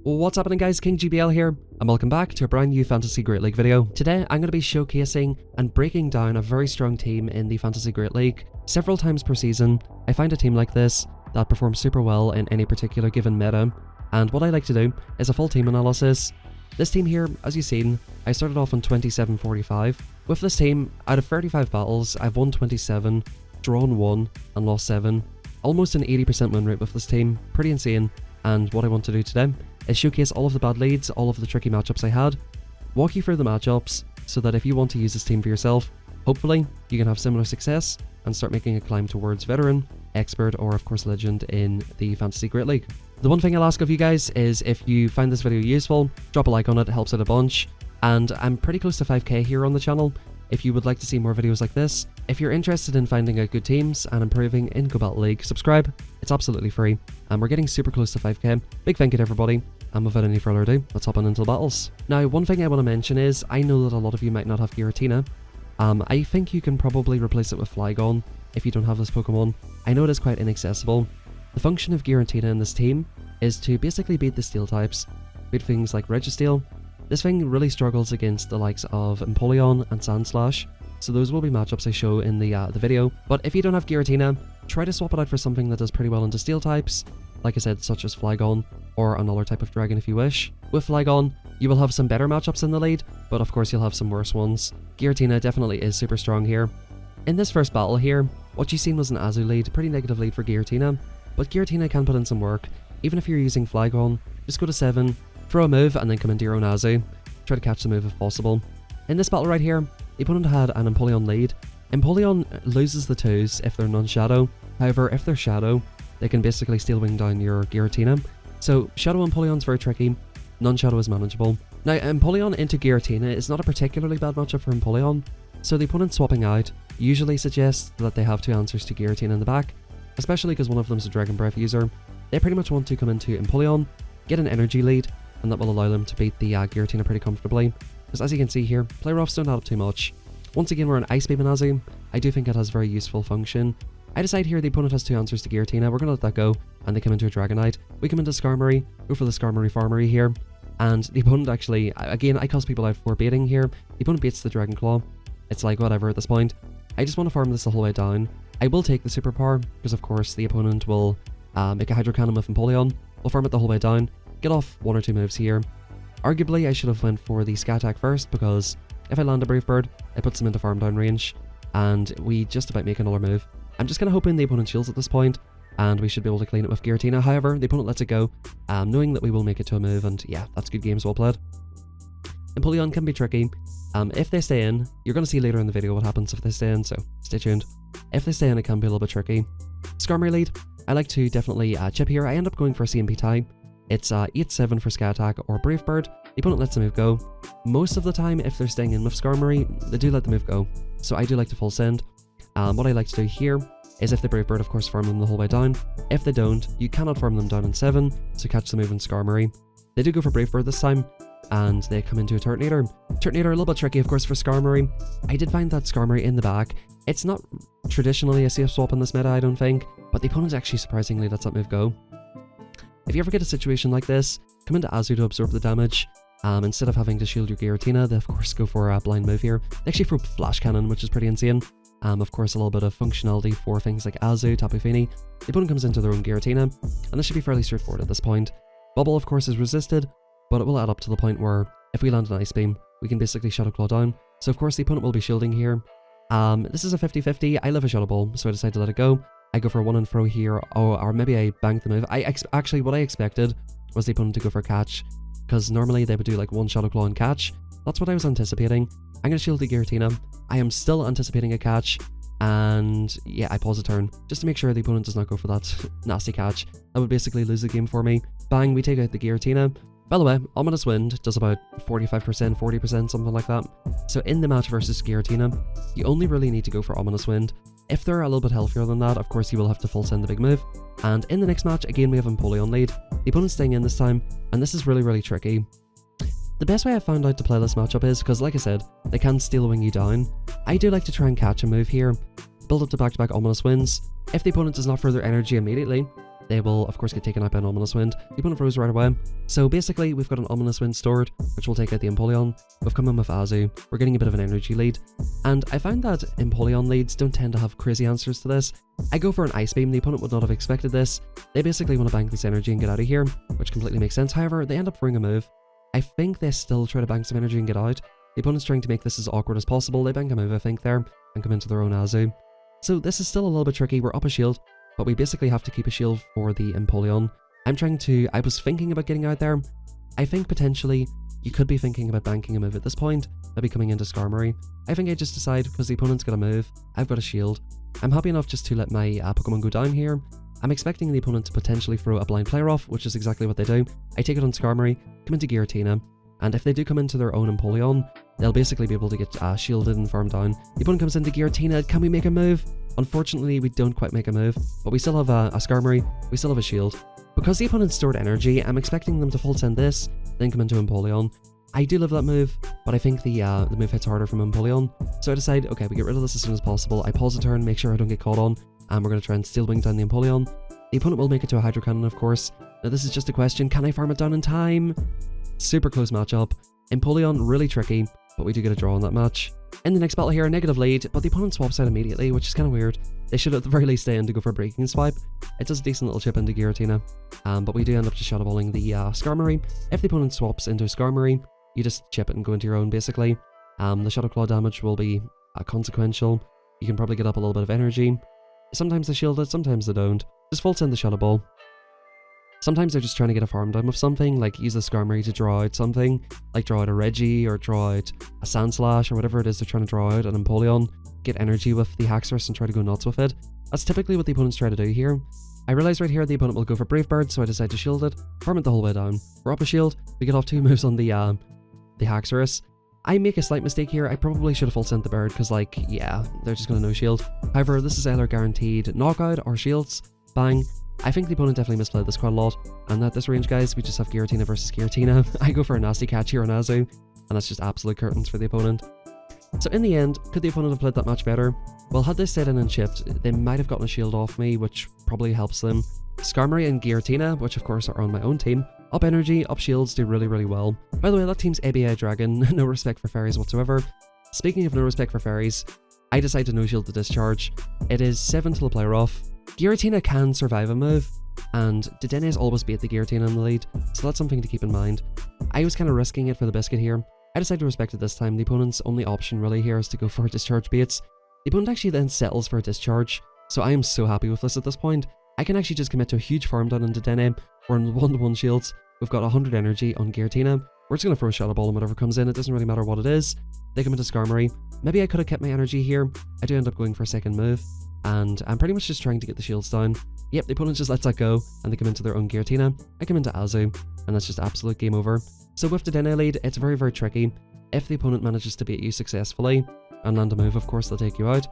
What's happening guys, King GBL here, and welcome back to a brand new Fantasy Great League video. Today I'm going to be showcasing and breaking down a very strong team in the Fantasy Great League. Several times per season, I find a team like this that performs super well in any particular given meta, and what I like to do is a full team analysis. This team here, as you've seen, I started off on 27-45. With this team, out of 35 battles, I've won 27, drawn 1, and lost 7. Almost an 80% win rate with this team, pretty insane, and what I want to do today is showcase all of the bad leads, all of the tricky matchups I had, walk you through the matchups so that if you want to use this team for yourself, hopefully you can have similar success and start making a climb towards veteran, expert, or of course legend in the Fantasy Great League. The one thing I'll ask of you guys is if you find this video useful, drop a like on it, it helps out a bunch, and I'm pretty close to 5k here on the channel. If you would like to see more videos like this, if you're interested in finding out good teams and improving in Go Battle League, subscribe, it's absolutely free, and we're getting super close to 5k. Big thank you to everybody, and without any further ado, let's hop on into the battles. Now, one thing I want to mention is, I know that a lot of you might not have Giratina. I think you can probably replace it with Flygon if you don't have this Pokemon. I know it is quite inaccessible. The function of Giratina in this team is to basically beat the Steel types, beat things like Registeel. This thing really struggles against the likes of Empoleon and Sandslash, so those will be matchups I show in the video. But if you don't have Giratina, try to swap it out for something that does pretty well into Steel types, like I said, such as Flygon, or another type of dragon if you wish. With Flygon, you will have some better matchups in the lead, but of course you'll have some worse ones. Giratina definitely is super strong here. In this first battle here, what you've seen was an Azu lead, pretty negative lead for Giratina, but Giratina can put in some work. Even if you're using Flygon, just go to 7, throw a move, and then come into your own Azu. Try to catch the move if possible. In this battle right here, the opponent had an Empoleon lead. Empoleon loses the 2s if they're non-Shadow. However, if they're Shadow, they can basically Steel Wing down your Giratina. So Shadow Empoleon's very tricky, non-Shadow is manageable. Now Empoleon into Giratina is not a particularly bad matchup for Empoleon, so the opponent swapping out usually suggests that they have 2 answers to Giratina in the back, especially because one of them is a Dragon Breath user. They pretty much want to come into Empoleon, get an energy lead, and that will allow them to beat the Giratina pretty comfortably. Because as you can see here, play roughs don't add up too much. Once again, we're an Ice Beam and Azu. I do think it has very useful function. I decide here the opponent has 2 answers to Giratina, we're going to let that go, and they come into a Dragonite. We come into Skarmory, go for the Skarmory Farmery here, and the opponent actually, again, I cause people out for baiting here. The opponent baits the Dragon Claw. It's like whatever at this point. I just want to farm this the whole way down. I will take the Superpower, because of course the opponent will make a Hydro Cannon with Empoleon. We'll farm it the whole way down, get off 1 or 2 moves here. Arguably, I should have went for the Sky Attack first, because if I land a Brave Bird, it puts them into farm down range, and we just about make another move. I'm just kind of hoping the opponent shields at this point, and we should be able to clean it with Giratina. However, the opponent lets it go, knowing that we will make it to a move, and yeah, that's good games well played. Empoleon can be tricky. If they stay in, you're going to see later in the video what happens if they stay in, so stay tuned. If they stay in, it can be a little bit tricky. Skarmory lead, I like to definitely chip here. I end up going for a CMP tie. It's 8-7 for Sky Attack or Brave Bird. The opponent lets the move go. Most of the time, if they're staying in with Skarmory, they do let the move go, so I do like to full send. What I like to do here is if the Brave Bird, of course, farm them the whole way down. If they don't, you cannot farm them down in 7, so catch the move in Skarmory. They do go for Brave Bird this time, and they come into a Turtonator. Turtonator a little bit tricky, of course, for Skarmory. I did find that Skarmory in the back. It's not traditionally a safe swap in this meta, I don't think, but the opponent actually surprisingly lets that move go. If you ever get a situation like this, come into Azu to absorb the damage. Instead of having to shield your Giratina, they of course go for a blind move here. They actually throw Flash Cannon, which is pretty insane. Of course, a little bit of functionality for things like Azu, Tapu Fini. The opponent comes into their own Giratina, and this should be fairly straightforward at this point. Bubble, of course, is resisted, but it will add up to the point where if we land an Ice Beam, we can basically Shadow Claw down. So of course, the opponent will be shielding here. This is a 50-50. I love a Shadow Ball, so I decided to let it go. I go for a 1 and throw here, or maybe I bank the move. Actually, what I expected was the opponent to go for catch, because normally they would do like 1 Shadow Claw and catch. That's what I was anticipating. I'm going to shield the Giratina. I am still anticipating a catch, and yeah, I pause a turn, just to make sure the opponent does not go for that nasty catch. That would basically lose the game for me. Bang, we take out the Giratina. By the way, Ominous Wind does about 45%, 40%, something like that. So in the match versus Giratina, you only really need to go for Ominous Wind. If they're a little bit healthier than that, of course you will have to full send the big move. And in the next match, again we have Empoleon lead. The opponent's staying in this time, and this is really, really tricky. The best way I've found out to play this matchup is, because like I said, they can Steel Wing you down. I do like to try and catch a move here, build up to back-to-back Ominous Winds. If the opponent does not further energy immediately, they will of course get taken out by an Ominous Wind. The opponent froze right away. So basically we've got an Ominous Wind stored, which will take out the Empoleon. We've come in with Azu. We're getting a bit of an energy lead. And I find that Empoleon leads don't tend to have crazy answers to this. I go for an Ice Beam. The opponent would not have expected this. They basically want to bank this energy and get out of here, which completely makes sense. However, they end up throwing a move. I think they still try to bank some energy and get out. The opponent's trying to make this as awkward as possible. They bank a move, I think, there, and come into their own Azu. So this is still a little bit tricky. We're up a shield, but we basically have to keep a shield for the Empoleon. I was thinking about getting out there. I think potentially you could be thinking about banking a move at this point, maybe coming into Skarmory. I think I just decide, because the opponent's got a move, I've got a shield. I'm happy enough just to let my Pokemon go down here. I'm expecting the opponent to potentially throw a blind player off, which is exactly what they do. I take it on Skarmory, come into Giratina, and if they do come into their own Empoleon, they'll basically be able to get shielded and farmed down. The opponent comes into Giratina. Can we make a move? Unfortunately, we don't quite make a move, but we still have a Skarmory, we still have a shield. Because the opponent stored energy, I'm expecting them to full send this, then come into Empoleon. I do love that move, but I think the move hits harder from Empoleon. So I decide, okay, we get rid of this as soon as possible. I pause a turn, make sure I don't get caught on, and we're going to try and Steel Wing down the Empoleon. The opponent will make it to a Hydro Cannon, of course. Now this is just a question, can I farm it down in time? Super close matchup. Empoleon, really tricky, but we do get a draw on that match. In the next battle here, a negative lead, but the opponent swaps out immediately, which is kind of weird. They should at the very least stay in to go for a Breaking Swipe. It does a decent little chip into Giratina, but we do end up just Shadow Balling the Skarmory. If the opponent swaps into Skarmory, you just chip it and go into your own, basically. The Shadow Claw damage will be consequential. You can probably get up a little bit of energy. Sometimes they shield it, sometimes they don't. Just full send the Shadow Ball. Sometimes they're just trying to get a farm down with something, like use the Skarmory to draw out something, like draw out a Reggie, or draw out a Sandslash, or whatever it is they're trying to draw out, an Empoleon, get energy with the Haxorus and try to go nuts with it. That's typically what the opponents try to do here. I realise right here the opponent will go for Brave Bird, so I decide to shield it, farm it the whole way down. We're up a shield, we get off 2 moves on the Haxorus. I make a slight mistake here. I probably should have full sent the bird, because like, yeah, they're just going to no shield. However, this is either guaranteed knockout or shields. Bang. I think the opponent definitely misplayed this quite a lot, and at this range, guys, we just have Giratina versus Giratina. I go for a nasty catch here on Azu, and that's just absolute curtains for the opponent. So in the end, could the opponent have played that much better? Well, had they stayed in and chipped, they might have gotten a shield off me, which probably helps them. Skarmory and Giratina, which of course are on my own team, up energy, up shields, do really, really well. By the way, that team's ABI Dragon, no respect for fairies whatsoever. Speaking of no respect for fairies, I decide to no shield the discharge. It is 7 till the player off. Giratina can survive a move, and Dedenne has always beat the Giratina in the lead, so that's something to keep in mind. I was kind of risking it for the biscuit here. I decided to respect it this time. The opponent's only option really here is to go for discharge baits. The opponent actually then settles for a discharge, so I am so happy with this at this point. I can actually just commit to a huge farm down on Dedenne. We're in 1-to-1 shields. We've got 100 energy on Giratina. We're just going to throw a Shadow Ball on whatever comes in. It doesn't really matter what it is. They come into Skarmory. Maybe I could have kept my energy here. I do end up going for a second move, and I'm pretty much just trying to get the shields down. Yep, the opponent just lets that go, and they come into their own Giratina. I come into Azu, and that's just absolute game over. So with the Dedenne lead, it's very, very tricky. If the opponent manages to beat you successfully, and land a move, of course, they'll take you out.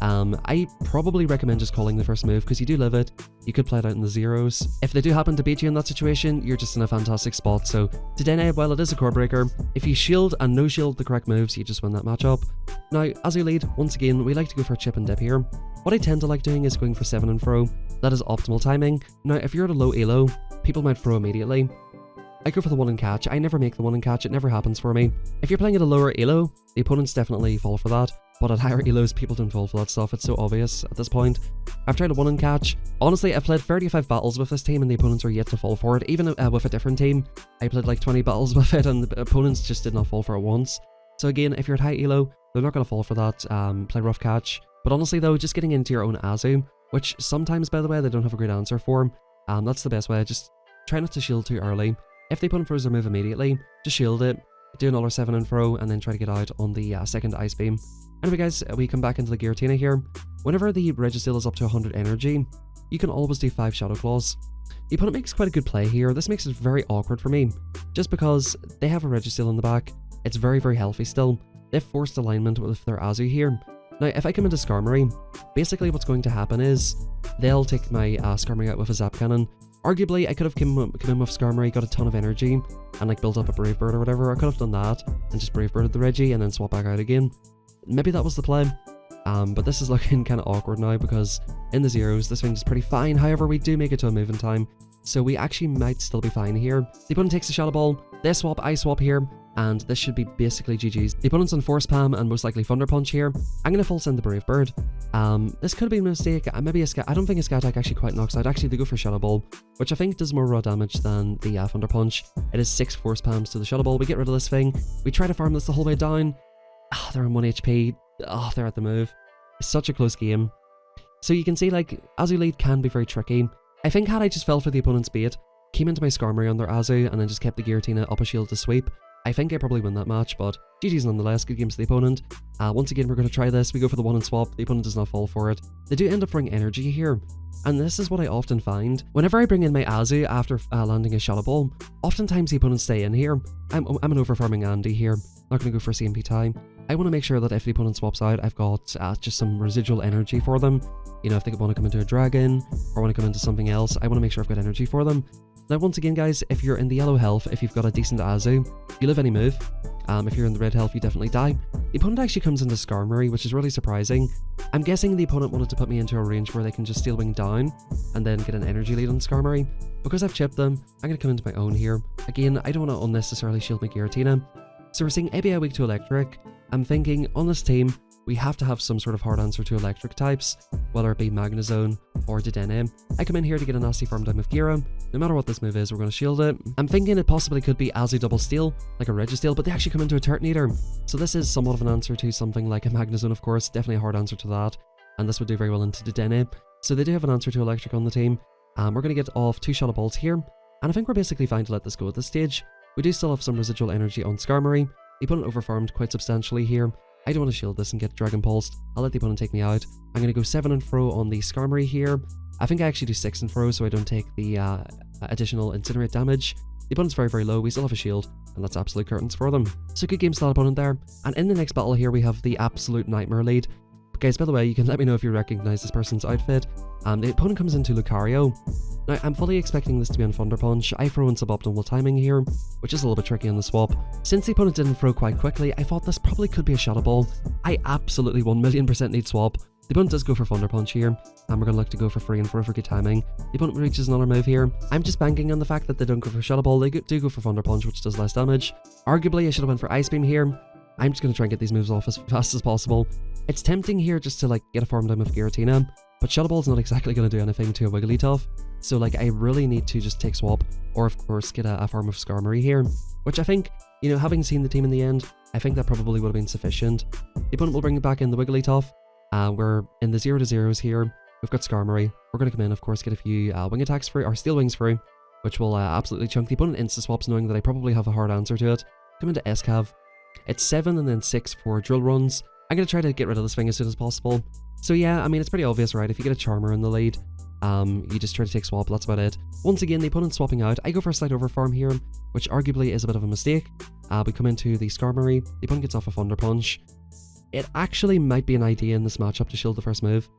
I probably recommend just calling the first move, because you do live it. You could play it out in the zeros. If they do happen to beat you in that situation, you're just in a fantastic spot. So Dedenne, while it is a core breaker, if you shield and no shield the correct moves, you just win that matchup. Now, as you lead, once again, we like to go for a chip and dip here. What I tend to like doing is going for 7 and throw. That is optimal timing. Now, if you're at a low ELO, people might throw immediately. I go for the 1 and catch. I never make the 1 and catch. It never happens for me. If you're playing at a lower ELO, the opponents definitely fall for that. But at higher ELOs, people don't fall for that stuff. It's so obvious at this point. I've tried a 1 and catch. Honestly, I've played 35 battles with this team and the opponents are yet to fall for it. Even with a different team, I played like 20 battles with it and the opponents just did not fall for it once. So again, if you're at high ELO, they're not going to fall for that. Play rough catch. But honestly though, just getting into your own Azu, which sometimes, by the way, they don't have a great answer for. That's the best way. Just try not to shield too early. If the opponent throws their move immediately, just shield it, do another 7 and throw, and then try to get out on the second Ice Beam. Anyway guys, we come back into the Giratina here. Whenever the Registeel is up to 100 energy, you can always do 5 Shadow Claws. The opponent makes quite a good play here. This makes it very awkward for me, just because they have a Registeel in the back. It's very, very healthy still. They've forced alignment with their Azu here. Now, if I come into Skarmory, basically what's going to happen is they'll take my Skarmory out with a Zap Cannon. Arguably, I could have come in with Skarmory, got a ton of energy, and like built up a Brave Bird or whatever. I could have done that, and just Brave Birded the Reggie, and then swap back out again. Maybe that was the play. But this is looking kind of awkward now because in the zeros, this thing is pretty fine. However, we do make it to a move in time, so we actually might still be fine here. The opponent takes the Shadow Ball, they swap, I swap here, and this should be basically GG's. The opponent's on Force Palm and most likely Thunder Punch here. I'm going to full send the Brave Bird. This could be a mistake. Maybe a Sky. I don't think a Sky Attack actually quite knocks out. Actually, they go for Shadow Ball, which I think does more raw damage than the Thunder Punch. It is 6 Force Palms to the Shadow Ball. We get rid of this thing. We try to farm this the whole way down. They're on 1 HP. They're at the move. It's such a close game. So you can see, like, Azu lead can be very tricky. I think had I just fell for the opponent's bait, came into my Skarmory on their Azu, and then just kept the Giratina up a shield to sweep, I think I probably win that match, but GG's nonetheless. Good games to the opponent. Once again, we're going to try this. We go for the 1 and swap. The opponent does not fall for it. They do end up throwing energy here, and this is what I often find. Whenever I bring in my Azu after landing a Shadow Ball, oftentimes the opponents stay in here. I'm an over-farming Andy here. Not going to go for CMP time. I want to make sure that if the opponent swaps out, I've got just some residual energy for them. You know, if they want to come into a dragon or want to come into something else, I want to make sure I've got energy for them. Now, once again, guys, if you're in the yellow health, if you've got a decent Azu, you live any move. If you're in the red health, you definitely die. The opponent actually comes into Skarmory, which is really surprising. I'm guessing the opponent wanted to put me into a range where they can just Steel Wing down and then get an energy lead on Skarmory. Because I've chipped them, I'm going to come into my own here. Again, I don't want to unnecessarily shield my Giratina. So we're seeing ABI weak to electric. I'm thinking on this team, we have to have some sort of hard answer to electric types, whether it be Magnezone or Dedenne. I come in here to get a nasty farm down with Gira. No matter what this move is, we're going to shield it. I'm thinking it possibly could be Azu double steal, like a Registeel, but they actually come into a Turtonator. So this is somewhat of an answer to something like a Magnezone, of course. Definitely a hard answer to that. And this would do very well into Dedenne. So they do have an answer to electric on the team. We're going to get off 2 Shadow Balls here. And I think we're basically fine to let this go at this stage. We do still have some residual energy on Skarmory. The opponent overfarmed quite substantially here. I don't want to shield this and get Dragon Pulsed. I'll let the opponent take me out. I'm going to go 7 and throw on the Skarmory here. I think I actually do 6 and throw so I don't take the additional Incinerate damage. The opponent's very, very low. We still have a shield, and that's absolute curtains for them. So good game to that opponent there. And in the next battle here, we have the absolute Nightmare lead. But guys, by the way, you can let me know if you recognize this person's outfit. The opponent comes into Lucario. Now, I'm fully expecting this to be on Thunder Punch. I throw in suboptimal timing here, which is a little bit tricky on the swap. Since the opponent didn't throw quite quickly, I thought this probably could be a Shadow Ball. I absolutely 1,000,000% need swap. The opponent does go for Thunder Punch here, and we're going to look to go for 3 and 4 for good timing. The opponent reaches another move here. I'm just banking on the fact that they don't go for Shadow Ball. They do go for Thunder Punch, which does less damage. Arguably, I should have went for Ice Beam here. I'm just going to try and get these moves off as fast as possible. It's tempting here just to, like, get a farm down with Giratina, but Shadow Ball's not exactly going to do anything to a Wigglytuff. So, like, I really need to just take swap, or of course get a farm of Skarmory here, which I think, you know, having seen the team in the end, I think that probably would have been sufficient. The opponent will bring back in the Wigglytuff. We're in the 0-0s here. We've got Skarmory. We're going to come in, of course, get a few wing attacks through, or Steel Wings through, which will absolutely chunk the opponent insta swaps, knowing that I probably have a hard answer to it. Come into Escav. It's 7 and then 6 for drill runs. I'm going to try to get rid of this thing as soon as possible. So yeah, I mean, it's pretty obvious, right? If you get a Charmer in the lead, you just try to take swap, that's about it. Once again, the opponent's swapping out. I go for a slight over farm here, which arguably is a bit of a mistake. We come into the Skarmory. The opponent gets off a Thunder Punch. It actually might be an idea in this matchup to shield the first move,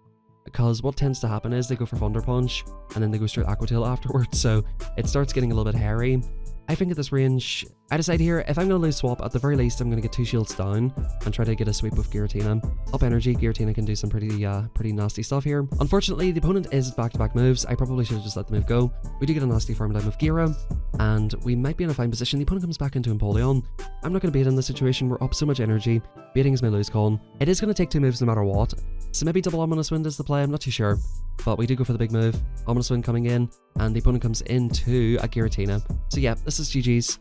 because what tends to happen is they go for Thunder Punch, and then they go straight Aqua Tail afterwards, so it starts getting a little bit hairy. I think at this range, I decide here, if I'm going to lose swap, at the very least, I'm going to get 2 shields down and try to get a sweep with Giratina. Up energy, Giratina can do some pretty nasty stuff here. Unfortunately, the opponent is back-to-back moves. I probably should have just let the move go. We do get a nasty farm down with Gira, and we might be in a fine position. The opponent comes back into Empoleon. I'm not going to bait in this situation. We're up so much energy. Baiting is my lose con. It is going to take 2 moves no matter what. So maybe double Ominous Wind is the play, I'm not too sure. But we do go for the big move. Ominous Wind coming in, and the opponent comes into a Giratina. So yeah, this is GG's.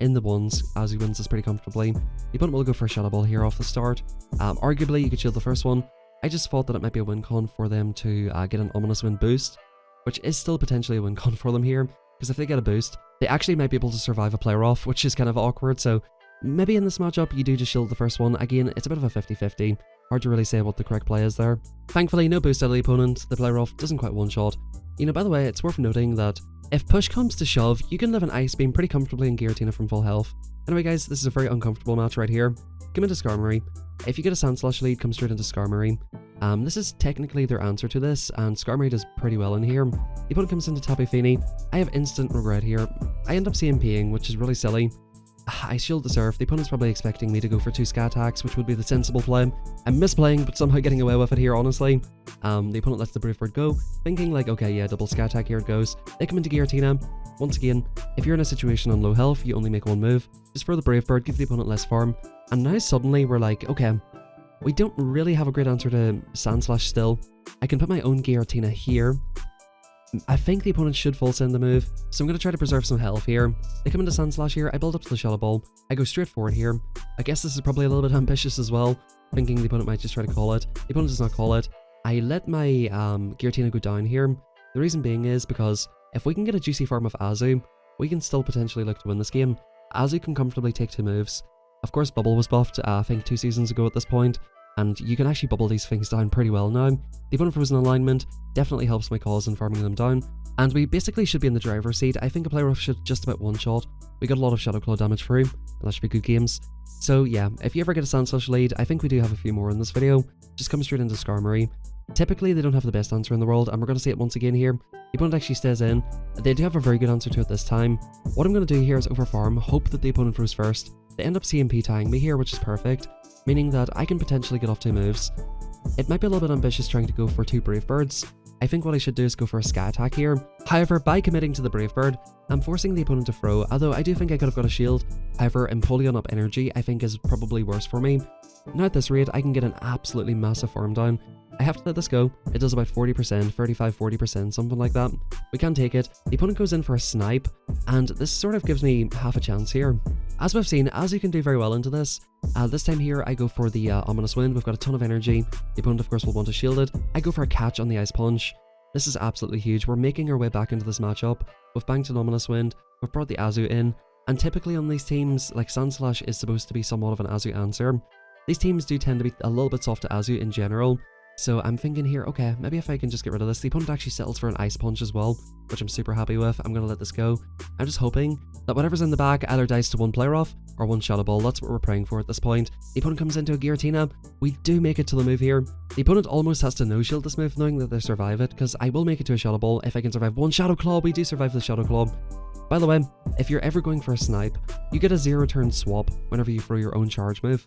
In the ones, as he wins this pretty comfortably. The opponent will go for a Shadow Ball here off the start. Arguably, you could shield the first one. I just thought that it might be a win con for them to get an Ominous Wind boost, which is still potentially a win con for them here, because if they get a boost, they actually might be able to survive a player off, which is kind of awkward. So maybe in this matchup, you do just shield the first one. Again, it's a bit of a 50-50. Hard to really say what the correct play is there. Thankfully, no boost out of the opponent. The player off doesn't quite one-shot. You know, by the way, it's worth noting that if push comes to shove, you can live an Ice Beam pretty comfortably in Giratina from full health. Anyway, guys, this is a very uncomfortable match right here. Come into Skarmory. If you get a Sandslash lead, come straight into Skarmory. This is technically their answer to this, and Skarmory does pretty well in here. The opponent comes into Tapu Fini. I have instant regret here. I end up CMPing, which is really silly. I shield the surf. The opponent's probably expecting me to go for 2 Sky attacks, which would be the sensible play. I'm misplaying, but somehow getting away with it here, honestly. The opponent lets the Brave Bird go, thinking like, okay, yeah, double Sky attack, here it goes. They come into Giratina. Once again, if you're in a situation on low health, you only make 1 move. Just throw the Brave Bird, give the opponent less farm. And now suddenly we're like, okay, we don't really have a great answer to Sandslash still. I can put my own Giratina here. I think the opponent should full send the move, so I'm going to try to preserve some health here. They come into Sandslash here, I build up to the Shadow Ball, I go straight forward here. I guess this is probably a little bit ambitious as well, thinking the opponent might just try to call it. The opponent does not call it. I let my Giratina go down here. The reason being is because if we can get a juicy farm of Azu, we can still potentially look to win this game. Azu can comfortably take 2 moves. Of course, Bubble was buffed, I think 2 seasons ago at this point, and you can actually bubble these things down pretty well now. The opponent frozen alignment definitely helps my cause in farming them down, and we basically should be in the driver's seat. I think a play rough should just about one-shot. We got a lot of Shadow Claw damage through, and that should be good games. So yeah, if you ever get a Sandslash lead, I think we do have a few more in this video. Just come straight into Skarmory. Typically, they don't have the best answer in the world, and we're going to see it once again here. The opponent actually stays in. They do have a very good answer to it this time. What I'm going to do here is overfarm, hope that the opponent throws first. They end up CMP tying me here, which is perfect, meaning that I can potentially get off 2 moves. It might be a little bit ambitious trying to go for 2 Brave Birds. I think what I should do is go for a Sky attack here. However, by committing to the Brave Bird, I'm forcing the opponent to throw, although I do think I could have got a shield. However, Empoleon up energy I think is probably worse for me. Now at this rate, I can get an absolutely massive farm down. I have to let this go. It does about 40%, 35-40%, something like that. We can take it. The opponent goes in for a snipe, and this sort of gives me half a chance here. As we've seen, Azu can do very well into this. This time here, I go for the Ominous Wind. We've got a ton of energy. The opponent, of course, will want to shield it. I go for a catch on the Ice Punch. This is absolutely huge. We're making our way back into this matchup. We've banked an Ominous Wind. We've brought the Azu in. And typically on these teams, like Sandslash is supposed to be somewhat of an Azu answer. These teams do tend to be a little bit soft to Azu in general. So I'm thinking here, okay, maybe if I can just get rid of this. The opponent actually settles for an Ice Punch as well, which I'm super happy with. I'm going to let this go. I'm just hoping that whatever's in the back either dies to 1 player off or 1 Shadow Ball. That's what we're praying for at this point. The opponent comes into a Giratina. We do make it to the move here. The opponent almost has to no-shield this move, knowing that they survive it, because I will make it to a Shadow Ball. If I can survive 1 Shadow Claw, we do survive the Shadow Claw. By the way, if you're ever going for a snipe, you get a 0-turn swap whenever you throw your own charge move.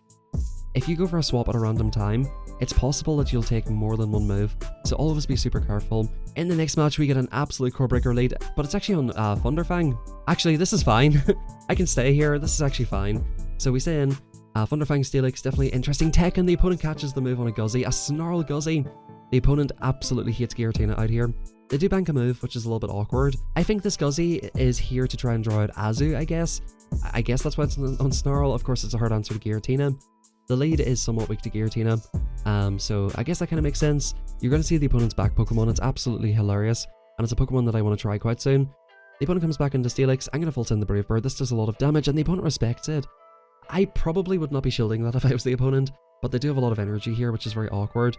If you go for a swap at a random time, it's possible that you'll take more than 1 move, so always be super careful. In the next match, we get an absolute core breaker lead, but it's actually on Thunderfang. Actually, this is fine. I can stay here. This is actually fine. So we stay in. Thunderfang Steelix, definitely interesting tech, and the opponent catches the move on a Guzzy, a Snarl Guzzy. The opponent absolutely hates Giratina out here. They do bank a move, which is a little bit awkward. I think this Guzzy is here to try and draw out Azu, I guess. I guess that's why it's on Snarl. Of course, it's a hard answer to Giratina. The lead is somewhat weak to Giratina, so I guess that kind of makes sense. You're going to see the opponent's back Pokemon. It's absolutely hilarious, and it's a Pokemon that I want to try quite soon. The opponent comes back into Steelix. I'm going to full send the Brave Bird. This does a lot of damage, and the opponent respects it. I probably would not be shielding that if I was the opponent, but they do have a lot of energy here, which is very awkward.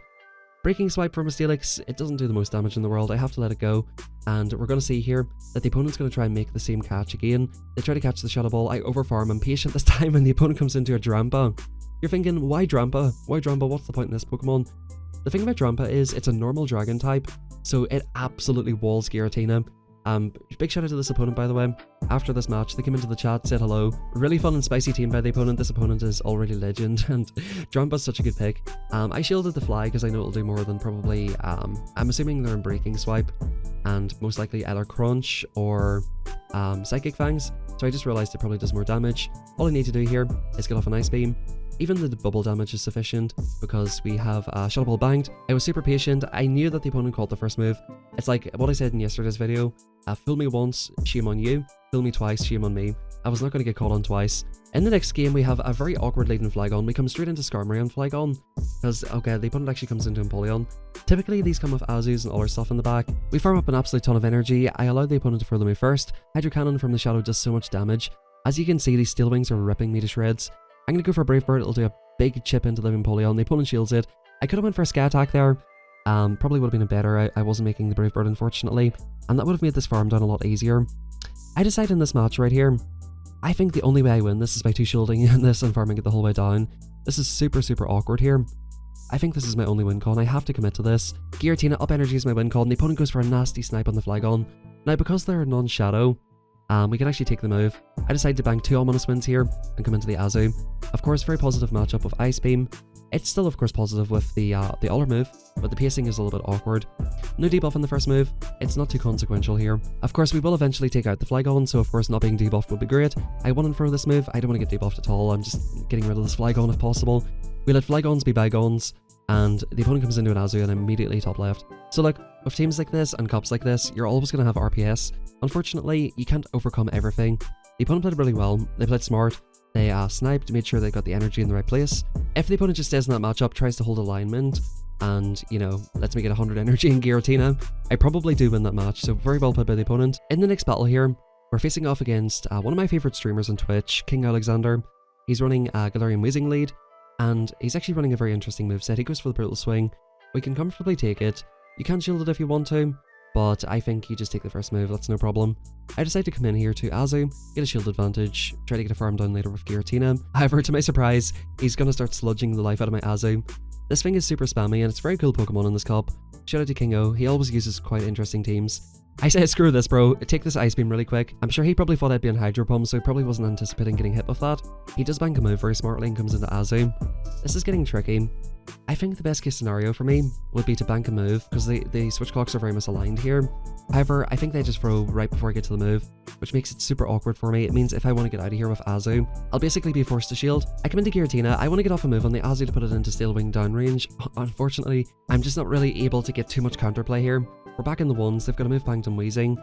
Breaking Swipe from a Steelix, it doesn't do the most damage in the world. I have to let it go, and we're going to see here that the opponent's going to try and make the same catch again. They try to catch the Shadow Ball. I overfarm. I'm patient this time, and the opponent comes into a Drampa. You're thinking, why Drampa? Why Drampa? What's the point in this Pokemon? The thing about Drampa is it's a normal dragon type, so it absolutely walls Giratina. Big shout out to this opponent, by the way. After this match, they came into the chat, said hello. Really fun and spicy team by the opponent. This opponent is already legend, and Drampa's such a good pick. I shielded the Fly because I know it'll do more than probably, I'm assuming they're in Breaking Swipe, and most likely either Crunch or Psychic Fangs. So I just realized it probably does more damage. All I need to do here is get off an Ice Beam. Even the bubble damage is sufficient because we have Shadow Ball banked. I was super patient. I knew that the opponent called the first move. It's like what I said in yesterday's video. Fool me once, shame on you. Fool me twice, shame on me. I was not going to get called on twice. In the next game, we have a very awkward lead in Flygon. We come straight into Skarmory on Flygon. Because, okay, the opponent actually comes into Empoleon. Typically, these come with Azus and other stuff in the back. We farm up an absolute ton of energy. I allowed the opponent to throw the move first. Hydro Cannon from the Shadow does so much damage. As you can see, these Steel Wings are ripping me to shreds. I'm going to go for a Brave Bird. It'll do a big chip into the Empoleon. The opponent shields it. I could have went for a Sky attack there. Probably would have been better. I wasn't making the Brave Bird, unfortunately. And that would have made this farm down a lot easier. I decide in this match right here, I think the only way I win this is by 2-shielding in this and farming it the whole way down. This is super, super awkward here. I think this is my only win con. I have to commit to this. Giratina up energy is my win con. The opponent goes for a nasty snipe on the Flygon. Now, because they're non-shadow, we can actually take the move. I decided to bank 2 Ominous Winds here and come into the Azu. Of course, very positive matchup with Ice Beam. It's still, of course, positive with the Oller move, but the pacing is a little bit awkward. No debuff in the first move. It's not too consequential here. Of course, we will eventually take out the Flygon, so of course not being debuffed would be great. I want in for this move. I don't want to get debuffed at all. I'm just getting rid of this Flygon if possible. We let Flygons be bygones, and the opponent comes into an Azu and I'm immediately top left. So look, with teams like this and cups like this, you're always going to have RPS. Unfortunately, you can't overcome everything. The opponent played really well. They played smart. They sniped, made sure they got the energy in the right place. If the opponent just stays in that matchup, tries to hold alignment, and, you know, lets me get 100 energy in Giratina, I probably do win that match, so very well played by the opponent. In the next battle here, we're facing off against one of my favourite streamers on Twitch, King Alexander. He's running Galarian Weezing lead, and he's actually running a very interesting moveset. He goes for the Brutal Swing. We can comfortably take it. You can shield it if you want to, but I think you just take the first move, that's no problem. I decide to come in here to Azu, get a shield advantage, try to get a farm down later with Giratina. However, to my surprise, he's going to start sludging the life out of my Azu. This thing is super spammy and it's a very cool Pokemon in this cup. Shout out to Kingo, he always uses quite interesting teams. I say screw this bro, take this Ice Beam really quick. I'm sure he probably thought I'd be on Hydro Pump, so he probably wasn't anticipating getting hit with that. He does bank a move very smartly and comes into Azu. This is getting tricky. I think the best case scenario for me would be to bank a move, because the switch clocks are very misaligned here. However, I think they just throw right before I get to the move, which makes it super awkward for me. It means if I want to get out of here with Azu, I'll basically be forced to shield. I come into Giratina, I want to get off a move on the Azu to put it into Steel Wing downrange. Unfortunately, I'm just not really able to get too much counterplay here. We're back in the ones, they've got a move banked on Weezing.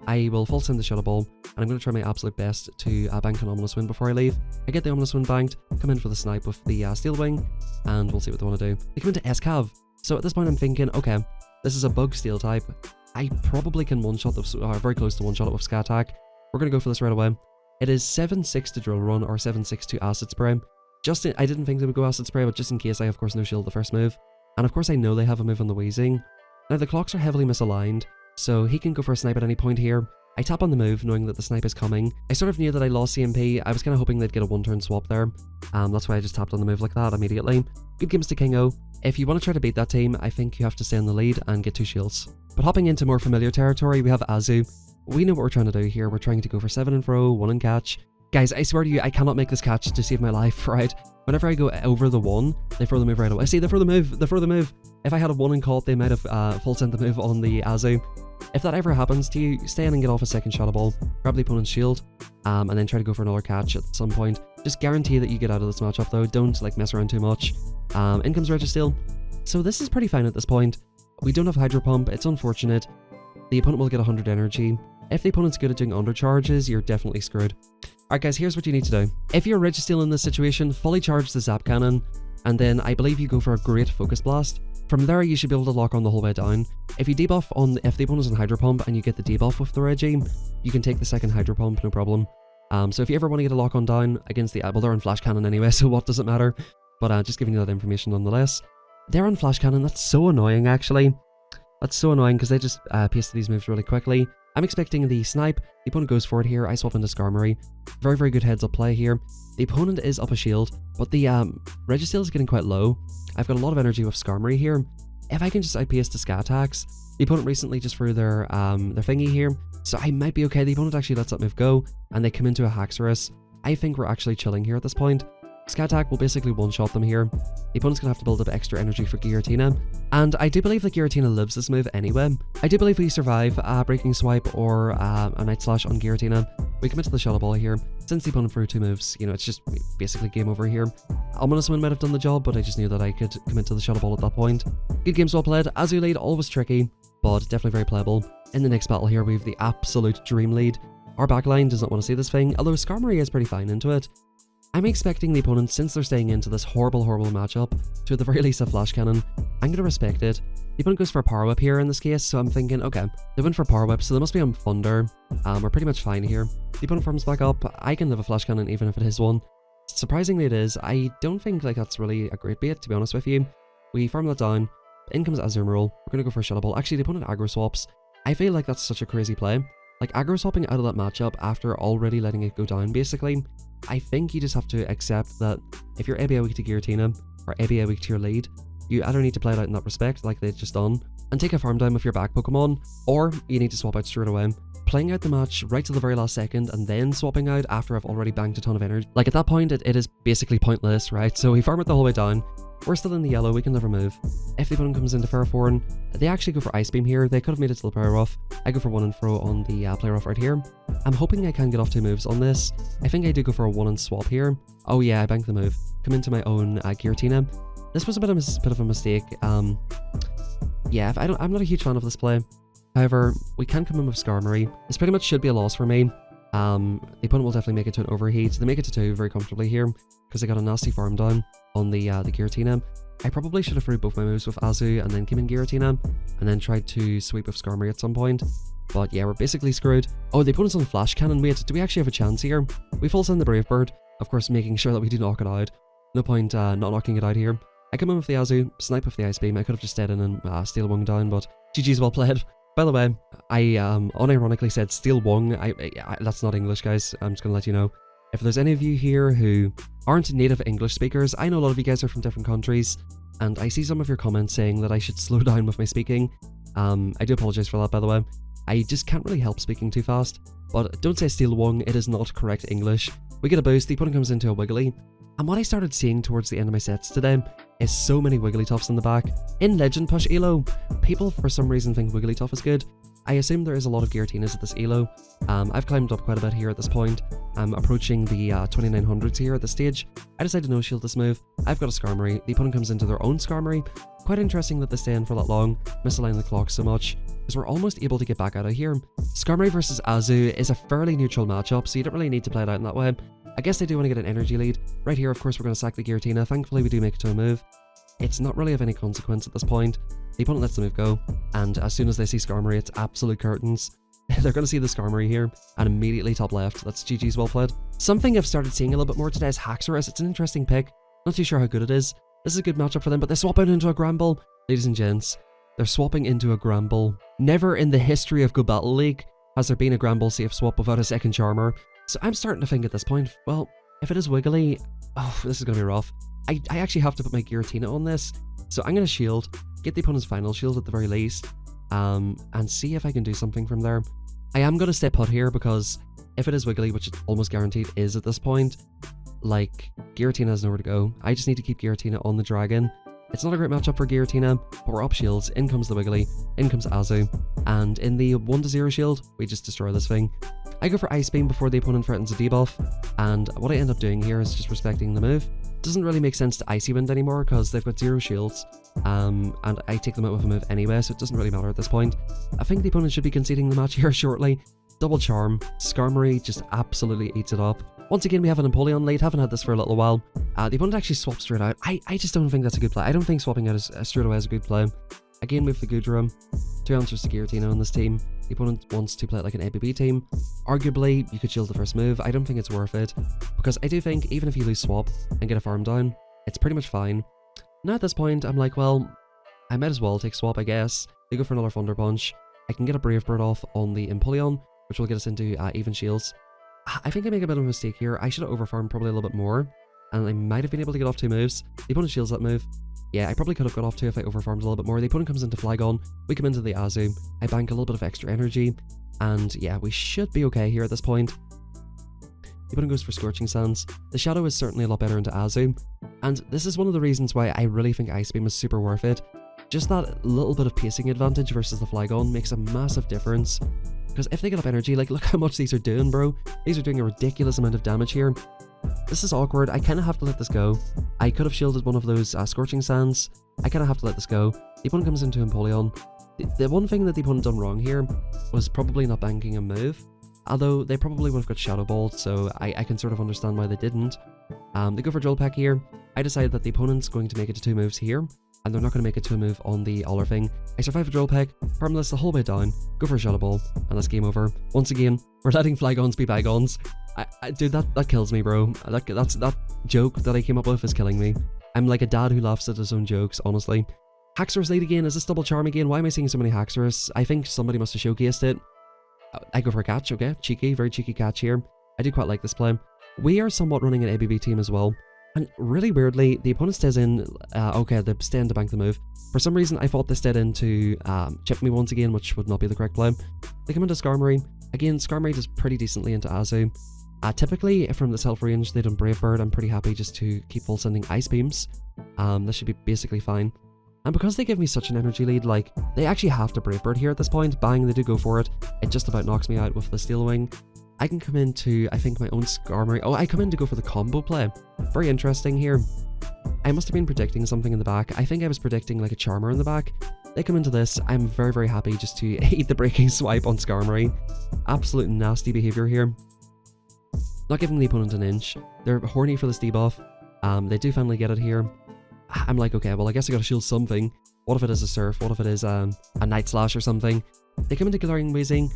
I will full send the Shadow Ball, and I'm going to try my absolute best to bank an Ominous Wind before I leave. I get the Ominous Wind banked, come in for the snipe with the Steel Wing, and we'll see what they want to do. They come into Escav, so at this point I'm thinking, okay, this is a Bug Steel type. I probably can one-shot this, very close to one-shot it with Scat Attack. We're going to go for this right away. It is 7-6 to Drill Run, or 7-6 to Acid Spray. I didn't think they would go Acid Spray, but just in case I, of course, no shield the first move. And of course I know they have a move on the Weezing. Now the clocks are heavily misaligned, so he can go for a snipe at any point here. I tap on the move, knowing that the snipe is coming. I sort of knew that I lost CMP. I was kind of hoping they'd get a one-turn swap there. That's why I just tapped on the move like that immediately. Good games to Kingo. If you want to try to beat that team, I think you have to stay in the lead and get 2 shields. But hopping into more familiar territory, we have Azu. We know what we're trying to do here. We're trying to go for 7 in throw, 1 in catch. Guys, I swear to you, I cannot make this catch to save my life, right? Whenever I go over the 1, they throw the move right away. See, they throw the move. If I had a 1 in caught, they might have full sent the move on the Azu. If that ever happens to you, stay in and get off a second Shadow Ball, grab the opponent's shield, and then try to go for another catch at some point. Just guarantee that you get out of this matchup though, don't like mess around too much. In comes Registeel. So this is pretty fine at this point. We don't have Hydro Pump, it's unfortunate. The opponent will get 100 energy. If the opponent's good at doing undercharges, you're definitely screwed. Alright guys, here's what you need to do. If you're Registeel in this situation, fully charge the Zap Cannon, and then I believe you go for a great Focus Blast. From there, you should be able to lock on the whole way down. If you debuff if the opponent's on Hydro Pump and you get the debuff with the Reggie, you can take the second Hydro Pump, no problem. So if you ever want to get a lock on down against the, well, they're on Flash Cannon anyway, so what does it matter? But just giving you that information nonetheless. They're on Flash Cannon, that's so annoying actually. That's so annoying because they just pasted these moves really quickly. I'm expecting the snipe, the opponent goes for it here, I swap into Skarmory. Very, very good heads up play here. The opponent is up a shield, but the Registeel is getting quite low. I've got a lot of energy with Skarmory here. If I can just outpace the Scat Attacks, the opponent recently just threw their thingy here, so I might be okay. The opponent actually lets that move go, and they come into a Haxorus. I think we're actually chilling here at this point. Scat Attack will basically one-shot them here. The opponent's going to have to build up extra energy for Giratina. And I do believe that Giratina lives this move anyway. I do believe we survive a Breaking Swipe or a Night Slash on Giratina. We commit to the Shadow Ball here. Since the opponent threw 2 moves, you know, it's just basically game over here. Ominous Wind might have done the job, but I just knew that I could commit to the Shadow Ball at that point. Good games well played. Azu lead, always tricky, but definitely very playable. In the next battle here, we have the absolute dream lead. Our backline does not want to see this thing, although Skarmory is pretty fine into it. I'm expecting the opponent, since they're staying into this horrible matchup, to at the very least have Flash Cannon. I'm going to respect it. The opponent goes for a Power Whip here in this case, so I'm thinking, okay, they went for Power Whip, so they must be on Thunder. We're pretty much fine here. The opponent farms back up. I can live a Flash Cannon even if it is one. Surprisingly it is. I don't think like that's really a great bait, to be honest with you. We farm that down. In comes Azumarill. We're going to go for a Shadow Ball. Actually, the opponent aggro swaps. I feel like that's such a crazy play. Like aggro swapping out of that matchup after already letting it go down, basically. I think you just have to accept that if you're ABA weak to Giratina, or ABA weak to your lead, you either need to play it out in that respect, like they've just done, and take a farm down with your back Pokemon, or you need to swap out straight away. playing out the match right to the very last second and then swapping out after I've already banked a ton of energy. Like at that point, it is basically pointless, right? So we farm it the whole way down. We're still in the yellow, we can never move. If the opponent comes into Ferrothorn, they actually go for Ice Beam here. They could have made it to the Play Rough. I go for 1 and Fro on the Play Rough right here. I'm hoping I can get off 2 moves on this. I think I do go for a 1 and swap here. Oh yeah, I banked the move. Come into my own Giratina. This was a bit of a mistake. Yeah, I'm not a huge fan of this play. However, we can come in with Skarmory. This pretty much should be a loss for me. The opponent will definitely make it to an overheat. They make it to 2 very comfortably here because they got a nasty farm down on the Giratina. I probably should have threw both my moves with Azu and then came in Giratina and then tried to sweep with Skarmory at some point. But yeah, we're basically screwed. Oh, the opponent's on Flash Cannon. Wait, do we actually have a chance here? We full send the Brave Bird, of course making sure that we do knock it out. No point not knocking it out here. I come in with the Azu, snipe with the Ice Beam. I could have just stayed in and Steel Wung down, but GG's well played. By the way, I unironically said Steel Wung. That's not English, guys. I'm just going to let you know. If there's any of you here who aren't native English speakers, I know a lot of you guys are from different countries, and I see some of your comments saying that I should slow down with my speaking. I do apologize for that, by the way. I just can't really help speaking too fast, but don't say Steel Wung, it is not correct English. We get a boost, the opponent comes into a Wiggly, and what I started seeing towards the end of my sets today is so many Wigglytuffs in the back. In Legend Push ELO, people for some reason think Wigglytuff is good. I assume there is a lot of Giratinas at this ELO. I've climbed up quite a bit here at this point. I'm approaching the 2900s here at this stage. I decided to no-shield this move. I've got a Skarmory. The opponent comes into their own Skarmory. Quite interesting that they stay in for that long, misalign the clock so much, because we're almost able to get back out of here. Skarmory versus Azu is a fairly neutral matchup, so you don't really need to play it out in that way. I guess they do want to get an energy lead. Right here, of course, we're going to sack the Giratina. Thankfully, we do make it to a move. It's not really of any consequence at this point. The opponent lets the move go, and as soon as they see Skarmory, it's absolute curtains. They're going to see the Skarmory here, and immediately top left. That's GG's well played. Something I've started seeing a little bit more today is Haxorus. It's an interesting pick. Not too sure how good it is. This is a good matchup for them, but they swap out into a Granbull. Ladies and gents, they're swapping into a Granbull. Never in the history of Go Battle League has there been a Granbull safe swap without a second Charmer. So I'm starting to think at this point, well, if it is Wiggly, oh, this is going to be rough. I actually have to put my Giratina on this, so I'm going to shield, get the opponent's final shield at the very least, and see if I can do something from there. I am going to stay put here because if it is Wiggly, which it's almost guaranteed is at this point, like, Giratina has nowhere to go. I just need to keep Giratina on the dragon. It's not a great matchup for Giratina, but we're up shields. In comes the Wiggly, in comes Azu, and in the 1-0 shield, we just destroy this thing. I go for Ice Beam before the opponent threatens a debuff, and what I end up doing here is just respecting the move. It doesn't really make sense to Icy Wind anymore because they've got 0 shields, and I take them out with a move anyway, so it doesn't really matter at this point. I think the opponent should be conceding the match here shortly. Double Charm, Skarmory just absolutely eats it up. Once again, we have an Empoleon lead, haven't had this for a little while. The opponent actually swaps straight out. I just don't think that's a good play. I don't think swapping out straight away is a good play. Again, with the Goodrum, 2 answers to Giratina on this team. The opponent wants to play it like an ABB team. Arguably, you could shield the first move. I don't think it's worth it, because I do think even if you lose swap and get a farm down, it's pretty much fine. Now at this point, I'm like, well, I might as well take swap, I guess. They go for another Thunder Punch. I can get a Brave Bird off on the Empoleon, which will get us into even shields. I think I make a bit of a mistake here. I should have overfarmed probably a little bit more, and I might have been able to get off 2 moves. The opponent shields that move. Yeah, I probably could have got off 2 if I overfarmed a little bit more. The opponent comes into Flygon, we come into the Azu, I bank a little bit of extra energy, and yeah, we should be okay here at this point. The opponent goes for Scorching Sands. The Shadow is certainly a lot better into Azu, and this is one of the reasons why I really think Ice Beam is super worth it. Just that little bit of pacing advantage versus the Flygon makes a massive difference. Because if they get up energy, like, look how much these are doing, bro. These are doing a ridiculous amount of damage here. This is awkward. I kind of have to let this go. I could have shielded one of those Scorching Sands. I kind of have to let this go. The opponent comes into Empoleon. The one thing that the opponent done wrong here was probably not banking a move. Although they probably would have got Shadow Balled, so I can sort of understand why they didn't. They go for Drill Peck here. I decided that the opponent's going to make it to 2 moves here, and they're not going to make it to a move on the Aller thing. I survive a Drill Peck, harmless the whole way down, go for a Shadow Ball, and that's game over. Once again, we're letting Flygons be bygones. Dude, that kills me, bro. That joke that I came up with is killing me. I'm like a dad who laughs at his own jokes, honestly. Haxorus lead again. Is this double charm again? Why am I seeing so many Haxorus? I think somebody must have showcased it. I go for a catch, okay. Cheeky, very cheeky catch here. I do quite like this play. We are somewhat running an ABB team as well. And really weirdly, the opponent stays in, okay, they stay in to bank the move. For some reason, I thought they stayed in to chip me once again, which would not be the correct play. They come into Skarmory. Again, Skarmory does pretty decently into Azu. Typically, from the self range, they done Brave Bird. I'm pretty happy just to keep full sending Ice Beams. This should be basically fine. And because they give me such an energy lead, like, they actually have to Brave Bird here at this point. Bang, they do go for it. It just about knocks me out with the Steel Wing. I can come into, I think, my own Skarmory. Oh, I come in to go for the combo play. Very interesting here. I must have been predicting something in the back. I think I was predicting like a Charmer in the back. They come into this. I'm very, very happy just to eat the Breaking Swipe on Skarmory. Absolute nasty behavior here. Not giving the opponent an inch. They're horny for this debuff. They do finally get it here. I'm like, okay, well, I guess I gotta shield something. What if it is a Surf? What if it is a Night Slash or something? They come into Galarian Weezing.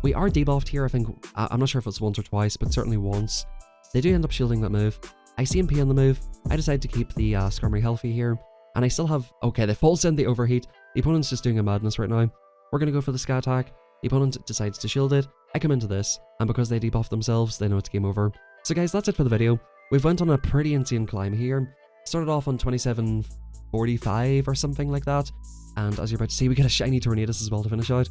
We are debuffed here, I think. I'm not sure if it's once or twice, but certainly once. They do end up shielding that move. I CMP on the move. I decide to keep the Skarmory healthy here. And I still have... Okay, they full send the Overheat. The opponent's just doing a madness right now. We're going to go for the Sky Attack. The opponent decides to shield it. I come into this. And because they debuff themselves, they know it's game over. So guys, that's it for the video. We've went on a pretty insane climb here. Started off on 2745 or something like that. And as you're about to see, we get a shiny Tornadus as well to finish out.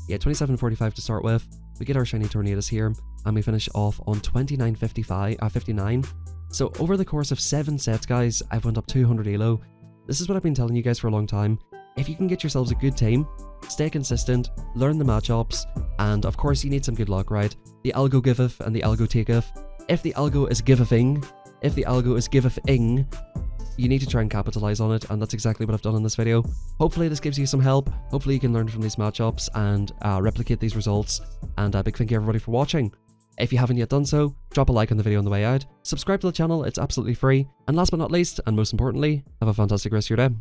Yeah, 2745 to start with. We get our shiny Tornadus here. And we finish off on 59. So over the course of 7 sets, guys, I've went up 200 ELO. This is what I've been telling you guys for a long time. If you can get yourselves a good team, stay consistent, learn the matchups, and of course you need some good luck, right? The algo giveth and the algo taketh. If the algo is givething, if the algo is givething, you need to try and capitalize on it, and that's exactly what I've done in this video. Hopefully this gives you some help. Hopefully you can learn from these matchups and replicate these results. And a big thank you everybody for watching. If you haven't yet done so, drop a like on the video on the way out, subscribe to the channel, it's absolutely free, and last but not least, and most importantly, have a fantastic rest of your day.